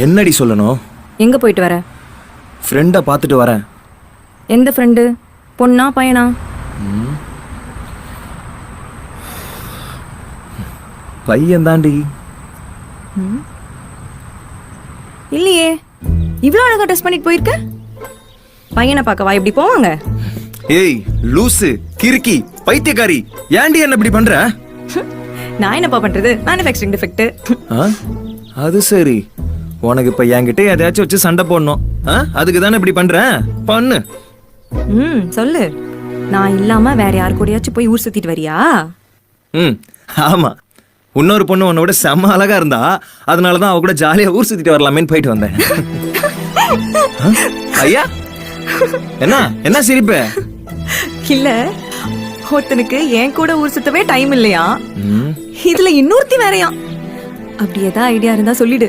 என்னடி சொல்லணும்? எங்க போயிட்டு வர? ஃப்ரெண்டை பார்த்துட்டு வரேன். எந்த ஃப்ரெண்டு? பொண்ணா பையனா? பையன் தாண்டி. இல்லையே, இவ்வளோ அழகா ட்ரெஸ் பண்ணிட்டு போயிருக்க. பையனை பார்க்கவா இப்படி போவாங்க? ஏய் லூசு, கிறுக்கி, பைத்தியக்காரி, ஏன்டி என்ன இப்படி பண்ற? நான் என்னப்பா பண்றது? Manufacturing defect. அது சரி, உனக்கு இப்ப என்கிட்ட எதையாச்சும் வச்சு சண்டை போடணும். அதுக்கு தானே இப்படி பண்றேன். பண்ணு. சொல்லு. நான் இல்லாம வேற யாரு கூடயாச்சும் போய் ஊர் சுத்திட்டு வரியா? ஆமா, இன்னொரு பொண்ணு உன்னோட செம்ம அழகா இருந்தா, அதனாலதான் அவ கூட ஜாலியா ஊர் சுத்திட்டு வரலாமேன்னு போயிட்டு வந்தேன். ஐயா என்ன என்ன சிரிப்ப? இல்ல, ஒருத்தனுக்கு என் கூட ஊர் சுத்தவே டைம் இல்லையா, இதுல இன்னொருத்தி வேறையா. அப்படி ஏதாவது ஐடியா இருந்தா சொல்லிடு.